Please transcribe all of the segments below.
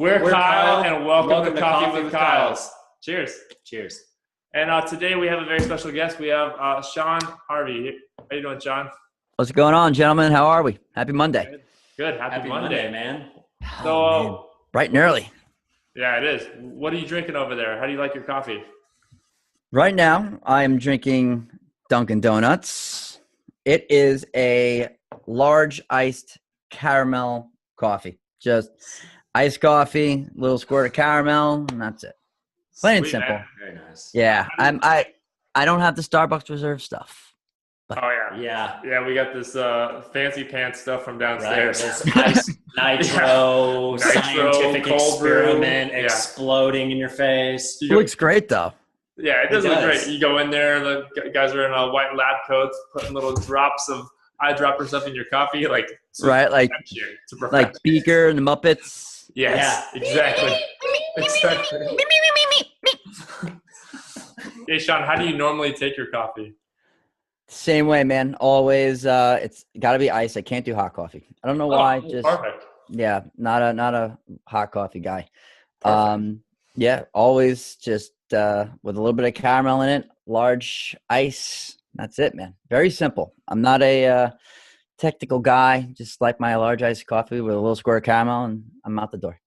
We're Kyle, and welcome to Coffee with Kyles. Kyles. Cheers. Cheers. And today we have a very special guest. We have Shaun Hervey. How you doing, Shaun? What's going on, gentlemen? How are we? Happy Monday. Good. Happy Monday, man. Man. Bright and early. Yeah, it is. What are you drinking over there? How do you like your coffee? Right now, I am drinking Dunkin' Donuts. It is a large iced caramel coffee. Just iced coffee, little squirt of caramel, and that's it. Plain and simple. Man. Very nice. Yeah, I don't have the Starbucks reserve stuff. Oh Yeah. Yeah, we got this fancy pants stuff from Right. downstairs. This ice nitro scientific cold brew. experiment Yeah. exploding in your face. It looks great, though. Yeah, it does It look does. great. You go in there, the guys are in white lab coats, putting little drops of eyedropper stuff in your coffee, like Right? Like Beaker and the Muppets. Yes, Yeah. exactly. Exactly. Hey, Shaun, how do you normally take your coffee? Same way, man. Always. It's got to be ice. I can't do hot coffee. I don't know why. Just Perfect. yeah, not a hot coffee guy. Perfect. Yeah, always just with a little bit of caramel in it, large ice. That's it, man. Very simple. I'm not a technical guy. Just like my large iced coffee with a little squirt of caramel, and I'm out the door.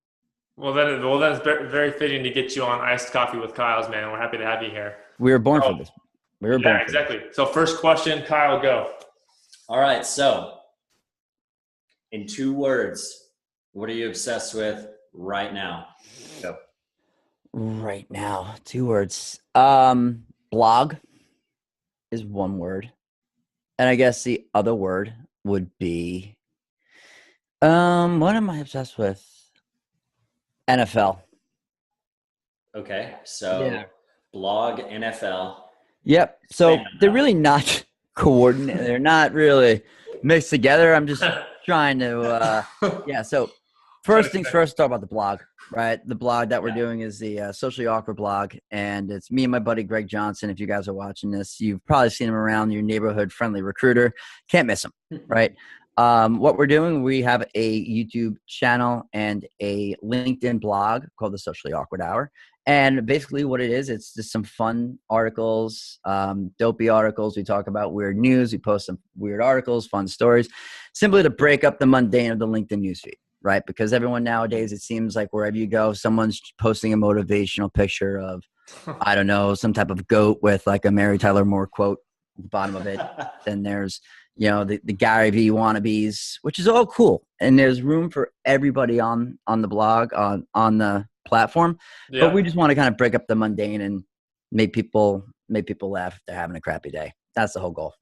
Well, that's very fitting to get you on Iced Coffee with Kyle's, man. We're happy to have you here. We were born for this. We were born Yeah, for exactly. So first question, Kyle, go. All right. So, in 2 words, what are you obsessed with right now? Go. right now. 2 words. Blog is 1 word, and I guess the other word would be what am I obsessed with? NFL. Okay. So, Yeah. blog NFL. Yep. So Expand on they're that. really not coordinated. They're not really mixed together. I'm just trying to, yeah. So first things first, talk about the blog, right? The blog that we're doing is the Socially Awkward blog. And it's me and my buddy, Greg Johnson. If you guys are watching this, you've probably seen him around your neighborhood friendly recruiter. Can't miss him, right? What we're doing, we have a YouTube channel and a LinkedIn blog called the Socially Awkward Hour. And basically what it is, it's just some fun articles, dopey articles. We talk about weird news. We post some weird articles, fun stories, simply to break up the mundane of the LinkedIn newsfeed, right? Because everyone nowadays, it seems like wherever you go, someone's posting a motivational picture of, I don't know, some type of goat with like a Mary Tyler Moore quote at the bottom of it. Then there's, you know, the Gary Vee wannabes, which is all cool. And there's room for everybody on the blog, on the platform. Yeah. But we just want to kind of break up the mundane and make people laugh if they're having a crappy day. That's the whole goal.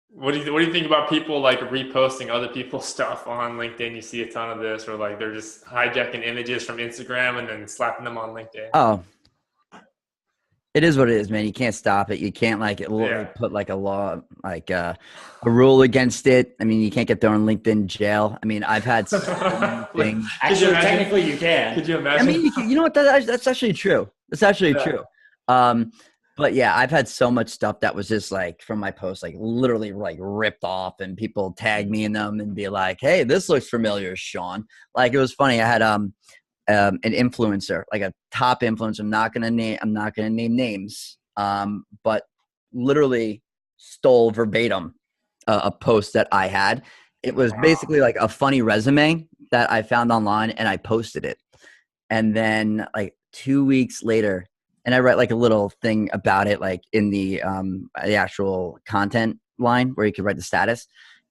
What do you think about people like reposting other people's stuff on LinkedIn? You see a ton of this, or like they're just hijacking images from Instagram and then slapping them on LinkedIn. Oh, it is what it is, man. You can't stop it. You can't put like a law, like a rule against it. I mean, you can't get thrown in LinkedIn jail. I mean, I've had so many things. Actually, technically, you can. Could you I imagine? mean, you know what? That's actually true. That's actually true. But yeah, I've had so much stuff that was just like from my posts, like literally like ripped off, and people tag me in them and be like, "Hey, this looks familiar, Shaun." Like it was funny. I had an influencer, like a top influencer. I'm not gonna name names, but literally stole verbatim a post that I had. It was basically like a funny resume that I found online, and I posted it. And then like 2 weeks later, and I write like a little thing about it, like in the actual content line where you could write the status.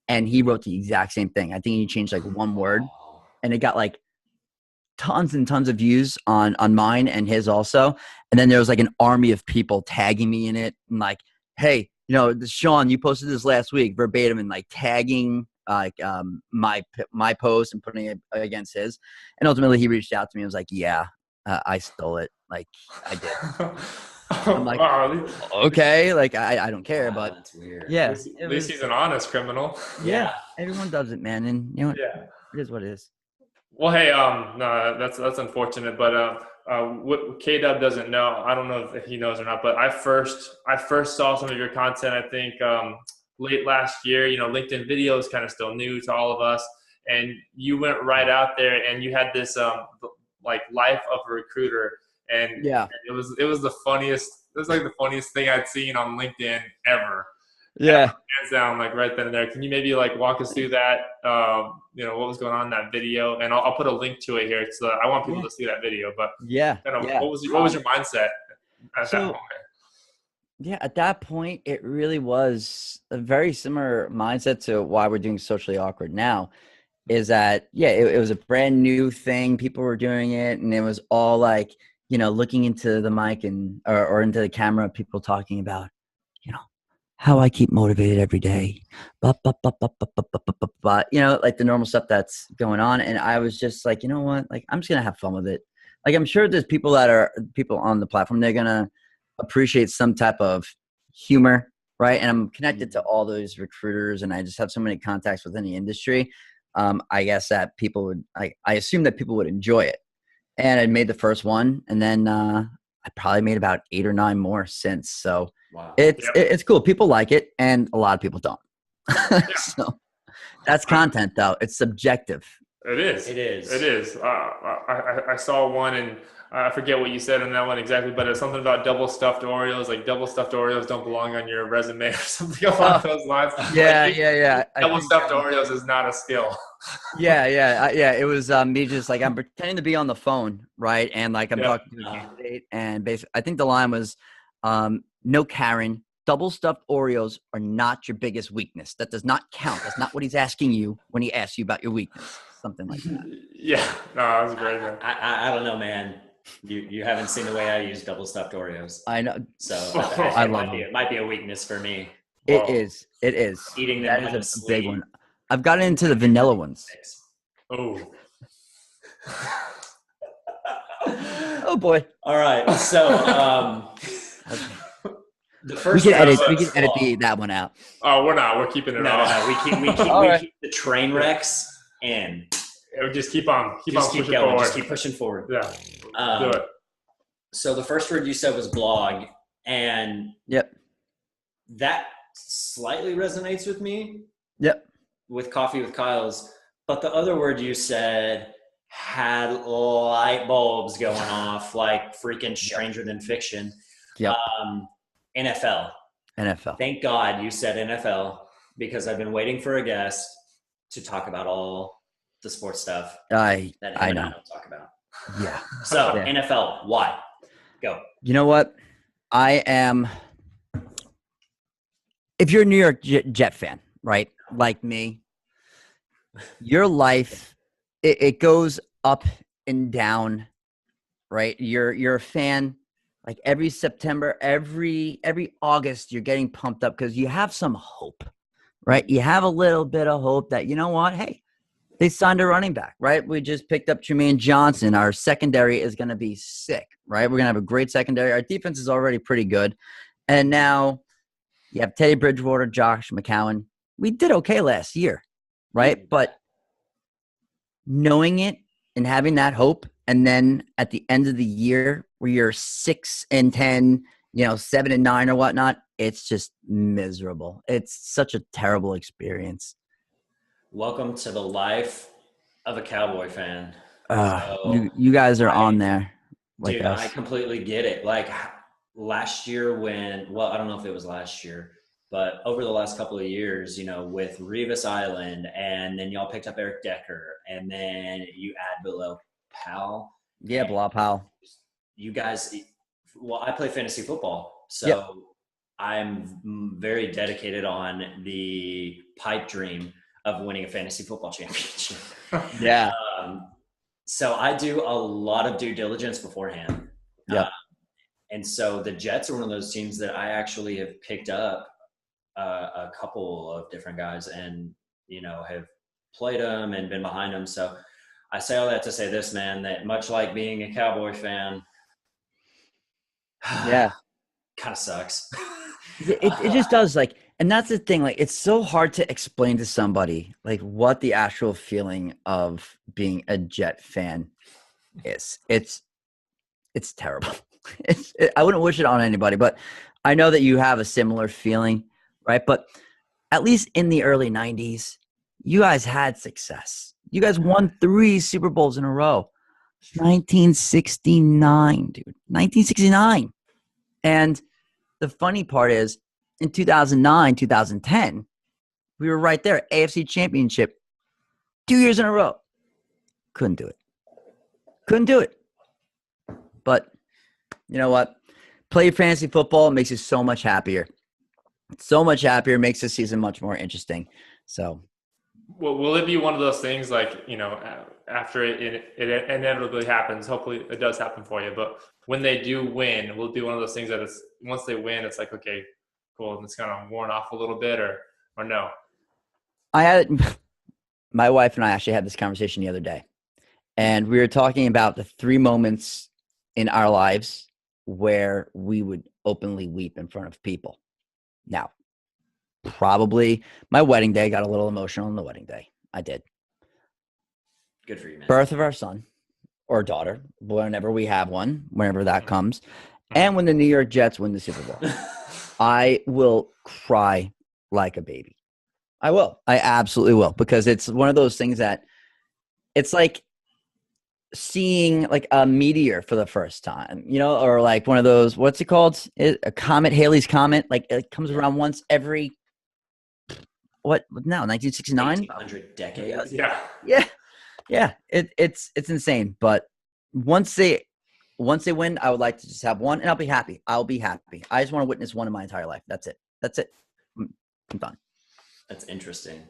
And he wrote the exact same thing. I think he changed like 1 word, and it got like tons and tons of views on mine and his also. And then there was like an army of people tagging me in it and like, hey, you know, Shaun, you posted this last week verbatim, and like tagging my post and putting it against his. And ultimately he reached out to me and was like, yeah, I stole it. Like I did. I'm like, wow. okay, like I don't care, but That's weird. yeah, At least he's an honest criminal. yeah, everyone does it, man. And you know what? Yeah. It is what it is. Well, hey, no, that's unfortunate, but what K-Dub doesn't know, I don't know if he knows or not, but I first saw some of your content, I think, late last year. You know, LinkedIn video is kind of still new to all of us, and you went right out there and you had this like life of a recruiter. And it was the funniest. It was like the funniest thing I'd seen on LinkedIn ever. Yeah. Hands down, like right then and there. Can you maybe like walk us through that? What was going on in that video? And I'll put a link to it here. So I want people to see that video. But what was your mindset at that moment? Yeah, at that point, it really was a very similar mindset to why we're doing Socially Awkward now. Is that it was a brand new thing. People were doing it, and it was all like, looking into the mic and or into the camera, people talking about, how I keep motivated every day, like the normal stuff that's going on. And I was just like, you know what, like, I'm just gonna have fun with it. Like, I'm sure there's people on the platform, they're gonna appreciate some type of humor, right? And I'm connected to all those recruiters, and I just have so many contacts within the industry. I guess that people would, I assume that people would enjoy it. And I made the first one, and then I probably made about 8 or 9 more since. So it's cool. People like it, and a lot of people don't. So that's content, though. It's subjective. It is. I saw one, and I forget what you said on that one exactly, but it's something about double stuffed Oreos. Like, double stuffed Oreos don't belong on your resume or something along those lines. Yeah. Double stuffed Oreos is not a skill. Yeah. It was me just like, I'm pretending to be on the phone, right? And like, I'm talking to a candidate, and basically, I think the line was, no, Karen, double stuffed Oreos are not your biggest weakness. That does not count. That's not what he's asking you when he asks you about your weakness. Something like that. Yeah, no, that was great, man. I don't know, man. You haven't seen the way I use double stuffed Oreos. I know. So I love it. It might be a weakness for me. It is. Eating them that is a big one. I've gotten into the vanilla ones. Oh. Oh boy. All right. So the first we can edit that one out. Oh, we're not. We're keeping it on. No. We keep the train wrecks in. Just keep pushing going. forward. Just keep pushing forward. Yeah. Do it. So the first word you said was blog, and that slightly resonates with me. With Coffee with Kyles, but the other word you said had light bulbs going off like freaking Stranger Than Fiction. NFL. Thank God you said NFL, because I've been waiting for a guest to talk about all the sports stuff I know. I don't talk about. Yeah. So NFL, why? Go. You know what? I am. If you're a New York Jet fan, right, like me, your life it goes up and down, right? You're a fan. Like every September, every August, you're getting pumped up because you have some hope, right? You have a little bit of hope that, you know what? Hey, they signed a running back, right? We just picked up Jermaine Johnson. Our secondary is going to be sick, right? We're going to have a great secondary. Our defense is already pretty good. And now you have Teddy Bridgewater, Josh McCown. We did okay last year, right? But knowing it and having that hope, and then at the end of the year where you're 6-10, 7-9 or whatnot, it's just miserable. It's such a terrible experience. Welcome to the life of a Cowboy fan. You guys are on there. Like dude, us. I completely get it. Like last year I don't know if it was last year, but over the last couple of years, with Revis Island, and then y'all picked up Eric Decker, and then you add Bilal Powell. Yeah, Bilal Powell. You guys, I play fantasy football, so I'm very dedicated on the pipe dream of winning a fantasy football championship. Yeah. So I do a lot of due diligence beforehand. Yeah. And so the Jets are one of those teams that I actually have picked up a couple of different guys and, have played them and been behind them. So I say all that to say this, man, that much like being a Cowboy fan, yeah, kind of sucks. It just does. Like, and that's the thing. Like, it's so hard to explain to somebody like what the actual feeling of being a Jet fan is. It's terrible. I wouldn't wish it on anybody, but I know that you have a similar feeling, right? But at least in the early 90s, you guys had success. You guys won 3 Super Bowls in a row. 1969, dude. 1969. And the funny part is, in 2009, 2010, we were right there, AFC Championship, 2 years in a row. Couldn't do it. But you know what? Play fantasy football makes you so much happier. Makes the season much more interesting. So, well, will it be one of those things like, after it inevitably happens, hopefully it does happen for you, but when they do win, will it be one of those things that it's, once they win, it's like, okay, cool, and it's kind of worn off a little bit, or no? My wife and I actually had this conversation the other day, and we were talking about the 3 moments in our lives where we would openly weep in front of people. Now, probably my wedding day. Got a little emotional on the wedding day. I did. Good for you, man. Birth of our son or daughter, whenever we have one, whenever that comes. And when the New York Jets win the Super Bowl, I will cry like a baby. I will. I absolutely will, because it's one of those things that it's like seeing like a meteor for the first time, or like one of those, what's it called? A comet, Halley's Comet. Like it comes around once every, 1969? 100 decades. Yeah. Yeah. It's insane. But once they win, I would like to just have one, and I'll be happy. I just want to witness one in my entire life. That's it. I'm done. That's interesting.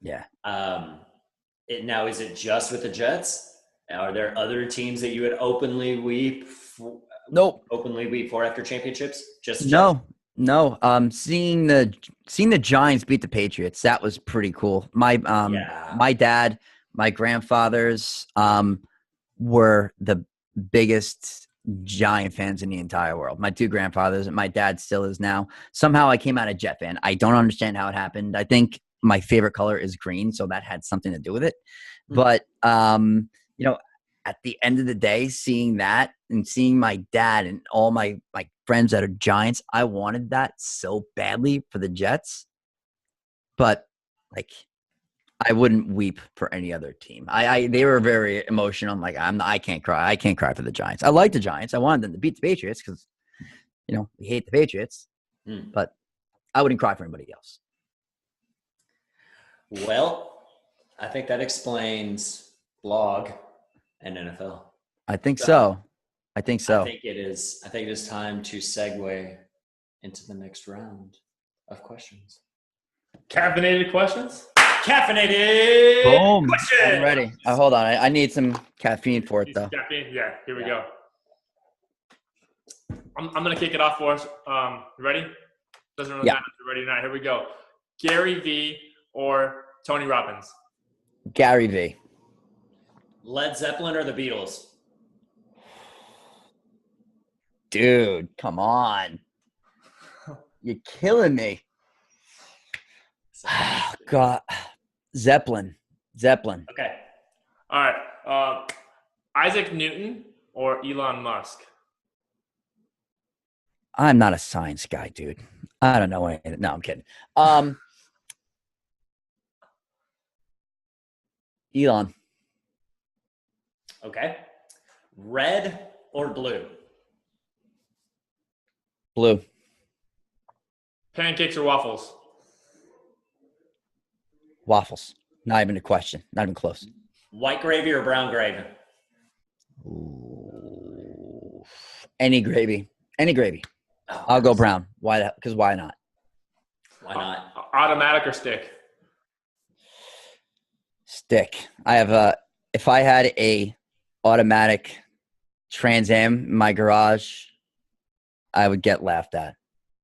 Yeah. Now, is it just with the Jets? Are there other teams that you would openly weep for? Nope. Openly weep for after championships? Just no. Seeing the Giants beat the Patriots, that was pretty cool. My dad, my grandfathers were the biggest Giant fans in the entire world. My 2 grandfathers, and my dad still is now. Somehow I came out a Jet fan. I don't understand how it happened. I think my favorite color is green, so that had something to do with it. But at the end of the day, seeing that and seeing my dad and all my friends that are Giants, I wanted that so badly for the Jets. But like, I wouldn't weep for any other team. They were very emotional. I'm like, I can't cry. I can't cry for the Giants. I like the Giants. I wanted them to beat the Patriots because, we hate the Patriots. But I wouldn't cry for anybody else. Well, I think that explains blog and NFL. I think so. I think it is time to segue into the next round of questions. Caffeinated questions? Caffeinated Boom. questions! I'm ready. Hold on. I need some caffeine for it, though. Caffeine? Yeah, here we go. I'm going to kick it off for us. Ready? Doesn't really matter if you're ready or not. Here we go. Gary V or Tony Robbins? Gary V. Led Zeppelin or the Beatles? Dude, come on. You're killing me. Oh, God. Zeppelin. Okay. All right. Isaac Newton or Elon Musk? I'm not a science guy, dude. I don't know anything. No, I'm kidding. Elon. Okay. Red or blue? Blue. Pancakes or waffles? Waffles. Not even a question. Not even close. White gravy or brown gravy? Ooh. Any gravy. Oh, I'll go brown. Why? Because why not? Why not? Automatic or stick? Stick. If I had a automatic Trans Am in my garage, I would get laughed at.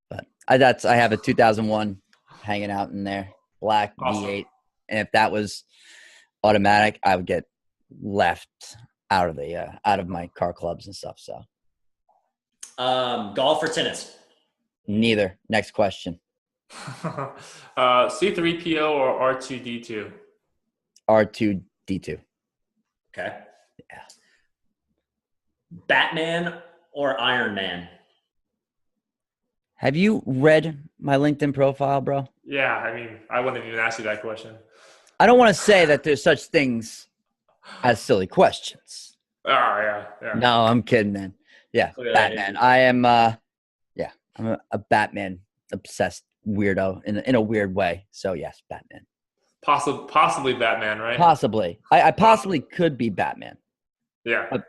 But I have a 2001 hanging out in there, black V8, and if that was automatic, I would get left out of my car clubs and stuff. So, golf or tennis? Neither. Next question. C3PO or R2D2? R2D2. Okay. Yeah. Batman or Iron Man? Have you read my LinkedIn profile, bro? Yeah, I mean, I wouldn't even ask you that question. I don't want to say that there's such things as silly questions, Oh yeah, yeah. No, I'm kidding, man. Yeah, Batman. I am. Yeah, I'm a Batman obsessed weirdo in a weird way. So yes, Batman. Possibly Batman, right? Possibly. I possibly could be Batman. Yeah. But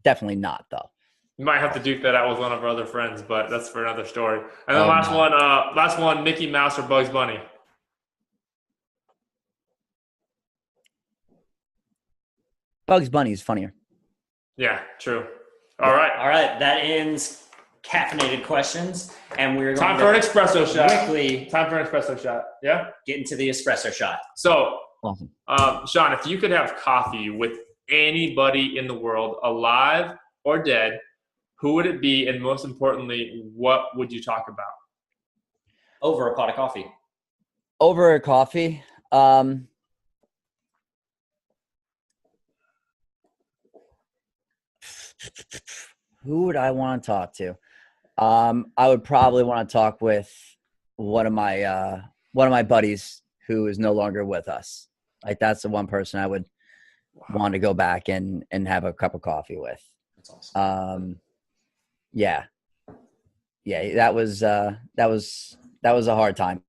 definitely not though. You might have to duke that out with one of our other friends, but that's for another story. And then Oh, last one, Mickey Mouse or Bugs Bunny? Bugs Bunny is funnier. Yeah, true. All right. That ends caffeinated questions, and we're time for an espresso shot. Quickly, time for an espresso shot. Yeah. Get into the espresso shot. So, awesome. Shaun, if you could have coffee with anybody in the world, alive or dead, who would it be? And most importantly, what would you talk about? Over a pot of coffee. Over a coffee. Who would I want to talk to? I would probably want to talk with one of my buddies who is no longer with us. Like that's the one person I would want to go back and have a cup of coffee with. That's awesome. Yeah, that was a hard time,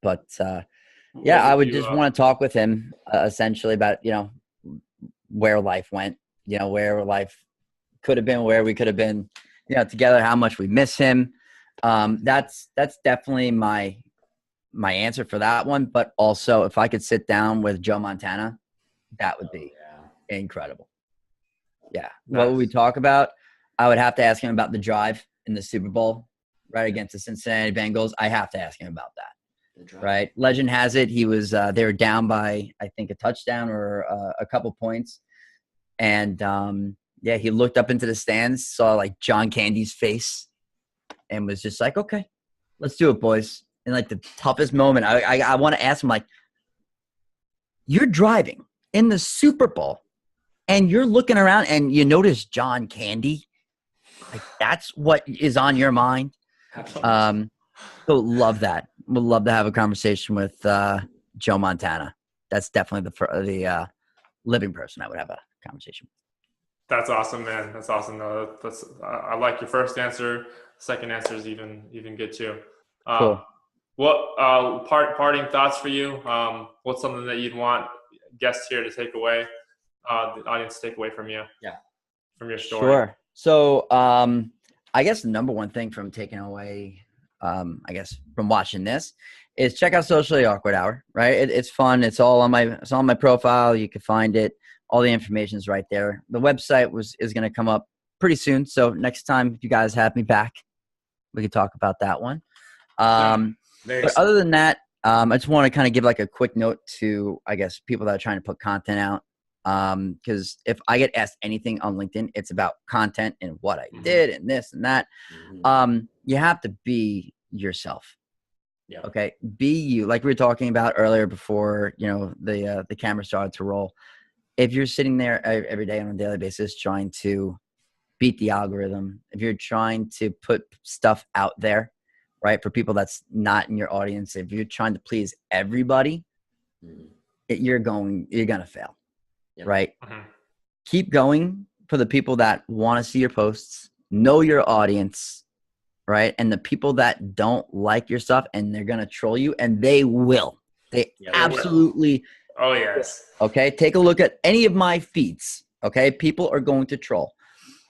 but yeah, I would just want to talk with him essentially about, where life went, where life could have been, where we could have been, together, how much we miss him. That's definitely my answer for that one. But also if I could sit down with Joe Montana, that would be incredible. Yeah. Nice. What would we talk about? I would have to ask him about the drive in the Super Bowl, right, against the Cincinnati Bengals. I have to ask him about that, right? Legend has it he was they were down by, I think, a touchdown or a couple points. And, he looked up into the stands, saw, like, John Candy's face and was just like, okay, let's do it, boys. In, like, the toughest moment, I want to ask him, like, you're driving in the Super Bowl and you're looking around and you notice John Candy. Like, that's what is on your mind. So love that. Would love to have a conversation with Joe Montana. That's definitely the living person I would have a conversation with. That's awesome, man. That's awesome. No, I like your first answer. Second answer is even good too. Cool. What parting thoughts for you? What's something that you'd want guests here to take away, the audience to take away from you? Yeah, from your story. Sure. So, I guess the number one thing from taking away, from watching this, is check out Socially Awkward Hour. Right? It's fun. It's all on my profile. You can find it. All the information is right there. The website is going to come up pretty soon. So next time, if you guys have me back, we could talk about that one. But other than that, I just want to kind of give like a quick note to, I guess, people that are trying to put content out. Because if I get asked anything on LinkedIn, it's about content and what I did and this and that. You have to be yourself. Yeah. Okay. Be you. Like we were talking about earlier before, the camera started to roll. If you're sitting there every day on a daily basis trying to beat the algorithm, if you're trying to put stuff out there, right, for people that's not in your audience, if you're trying to please everybody, you're going to fail. Yep. Right? Keep going for the people that want to see your posts, know your audience, right? And the people that don't like your stuff and they're going to troll you, and they will. They absolutely will. Oh, yes. Okay? Take a look at any of my feeds, okay? People are going to troll.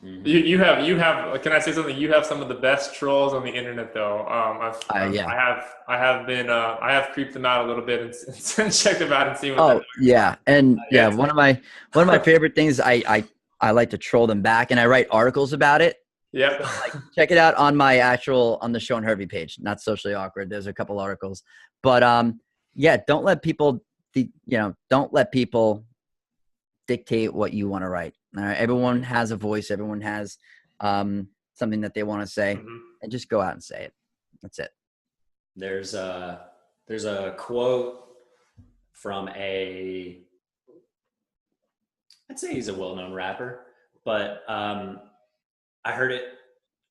You have. Can I say something? You have some of the best trolls on the internet, though. I have creeped them out a little bit and checked them out and seen what. Oh yeah, and one of my favorite things. I like to troll them back, and I write articles about it. Yep. Check it out on on the Shaun Hervey page. Not Socially Awkward. There's a couple articles, but don't let people. Don't let people dictate what you want to write. All right. Everyone has a voice. Everyone has something that they want to say, and just go out and say it. That's it. There's a quote from I'd say he's a well-known rapper, but I heard it,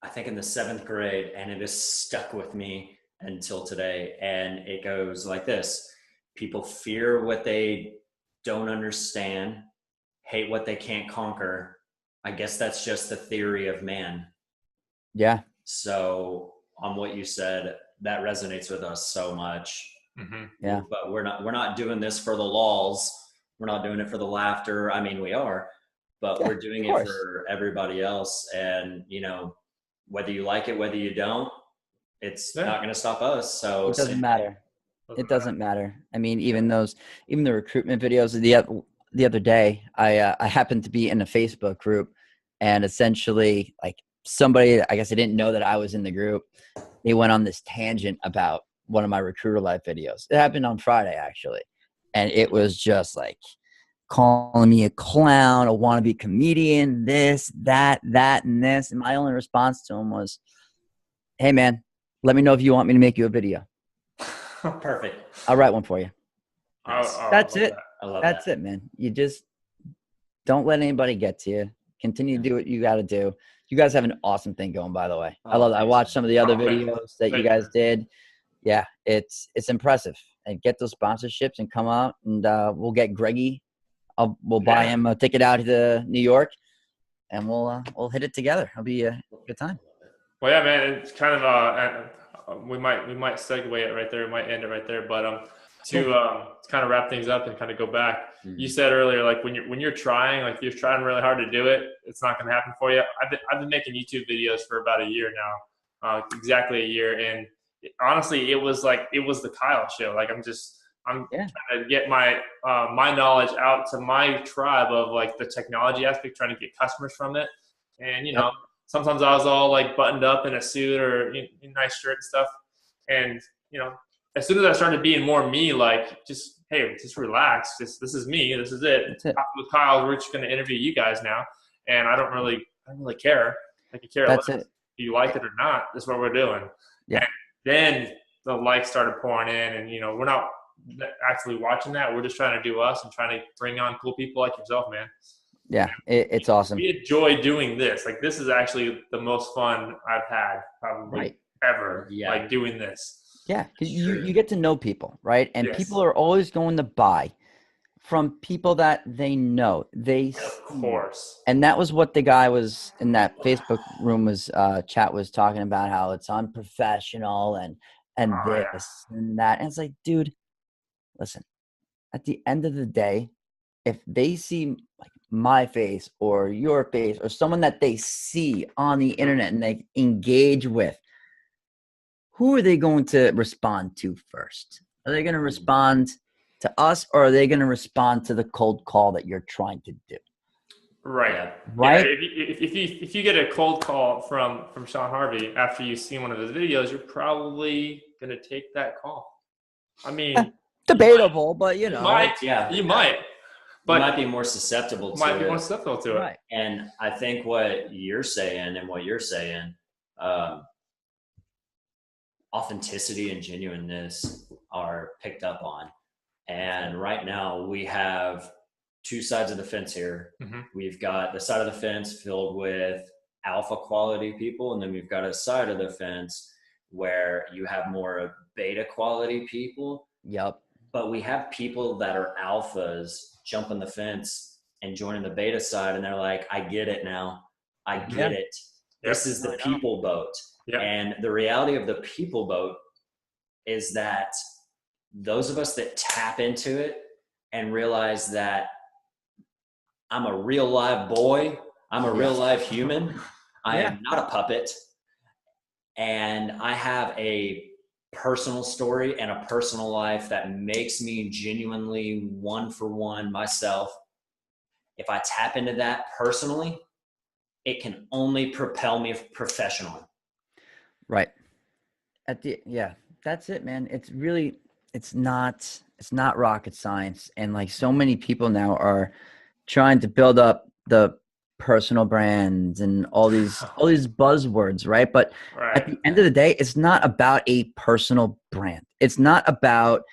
I think in the 7th grade, and it has stuck with me until today. And it goes like this: people fear what they don't understand, hate what they can't conquer. I guess that's just the theory of man. Yeah. So on what you said, that resonates with us so much. Mm-hmm. Yeah. But we're not doing this for the lols. We're not doing it for the laughter. I mean, we are, but we're doing it for everybody else. And, you know, whether you like it, whether you don't, it's not going to stop us. So it doesn't matter. It doesn't matter. I mean, even the recruitment videos the other day, I happened to be in a Facebook group, and essentially like somebody, I guess I didn't know that I was in the group. They went on this tangent about one of my recruiter life videos. It happened on Friday actually. And it was just like calling me a clown, a wannabe comedian, this, that, and this. And my only response to him was, hey man, let me know if you want me to make you a video. Perfect. I'll write one for you. That's it. I love That's that. it, man. You just don't let anybody get to you. Continue to do what you got to do. You guys have an awesome thing going, by the way. I love that. I watched some of the other videos that you guys did. Yeah, it's impressive. And get those sponsorships and come out, and we'll get Greggy. We'll buy him a ticket out to New York, and we'll hit it together. It'll be a good time. Well, yeah, man. It's kind of we might segue it right there. We might end it right there. But to kind of wrap things up and kind of go back, you said earlier, like when you're trying, like you're trying really hard to do it, it's not going to happen for you. I've been making YouTube videos for about a year now, exactly a year, and honestly, it was the Kyle show. Like I'm trying to get my my knowledge out to my tribe of like the technology aspect, trying to get customers from it. And you know, sometimes I was all like buttoned up in a suit or in a nice shirt and stuff. And you know, as soon as I started being more me, like just relax. This is me. This is it. With Kyle, we're just going to interview you guys now, and I don't really care. I can care less if you like it or not. That's what we're doing. Yeah. And then the likes started pouring in, and you know, we're not actually watching that. We're just trying to do us and trying to bring on cool people like yourself, man. Yeah, it's awesome. We enjoy doing this. Like this is actually the most fun I've had probably ever. Yeah. Like doing this. Yeah, because you get to know people, right? And people are always going to buy from people that they know. Of course. And that was what the guy was in that Facebook room chat was talking about, how it's unprofessional and this and that. And it's like, dude, listen, at the end of the day, if they see like my face or your face or someone that they see on the internet and they engage with, who are they going to respond to first? Are they going to respond to us, or are they going to respond to the cold call that you're trying to do? Right. Right. Yeah, if you get a cold call from Shaun Hervey after you've seen one of his videos, you're probably going to take that call. I mean, debatable, but you know, you might. But you might be more susceptible to it. Right. And I think what you're saying authenticity and genuineness are picked up on. And right now we have two sides of the fence here. Mm-hmm. We've got the side of the fence filled with alpha quality people, and then we've got a side of the fence where you have more beta quality people. Yep. But we have people that are alphas jumping the fence and joining the beta side, and they're like, I get it now. I get it. This is the people boat. Yep. And the reality of the people boat is that those of us that tap into it and realize that I'm a real live boy, I'm a real live human, I am not a puppet, and I have a personal story and a personal life that makes me genuinely one for one myself. If I tap into that personally, it can only propel me professionally. Right. That's it, man. It's not rocket science. And like so many people now are trying to build up the personal brands and all these buzzwords, right? But at the end of the day, it's not about a personal brand. It's not about,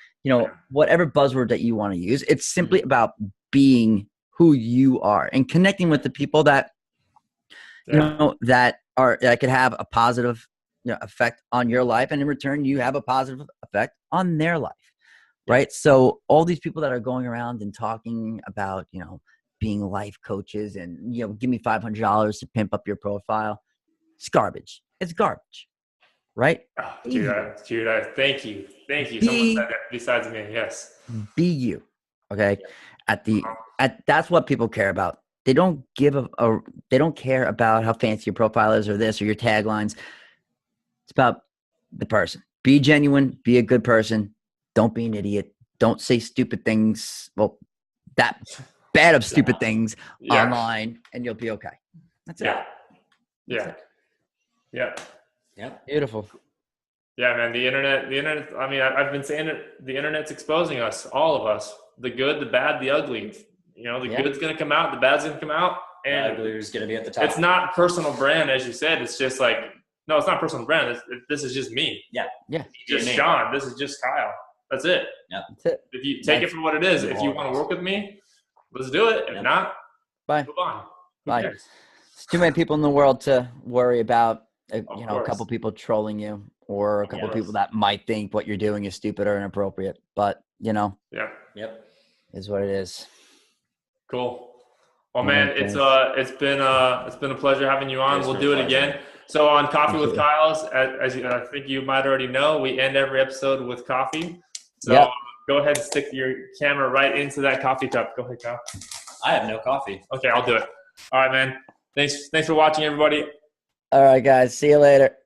whatever buzzword that you want to use. It's simply about being who you are and connecting with the people that that could have a positive effect on your life, and in return you have a positive effect on their life, right? So all these people that are going around and talking about being life coaches and, give me $500 to pimp up your profile. It's garbage. It's garbage. Right? Oh, dude, thank you. Someone said that besides me. Yes. Be you. Okay. That's what people care about. They don't they don't care about how fancy your profile is or this or your taglines. It's about the person. Be genuine, be a good person. Don't be an idiot. Don't say stupid things. Well, that bad of stupid things online, and you'll be okay. That's it. Yeah. Beautiful. Yeah, man. The internet. I mean, I've been saying it. The internet's exposing us, all of us. The good, the bad, the ugly. The good's gonna come out, the bad's gonna come out, and the ugly is gonna be at the top. It's not personal brand, as you said. It's just like, no, it's not personal brand. This is just me. Yeah. Just Shaun. This is just Kyle. That's it. Yeah. That's it. If you take it for what it is, if you want to work with me, let's do it. If not, bye. Move on. Bye. There's too many people in the world to worry about. A couple people trolling you, or a couple people that might think what you're doing is stupid or inappropriate. But is what it is. Cool. Well, man, it's been a pleasure having you on. We'll do it again. So on Coffee with Kyles, as I think you might already know, we end every episode with coffee. So go ahead and stick your camera right into that coffee cup. Go ahead, Kyle. I have no coffee. Okay, I'll do it. All right, man. Thanks for watching, everybody. All right, guys. See you later.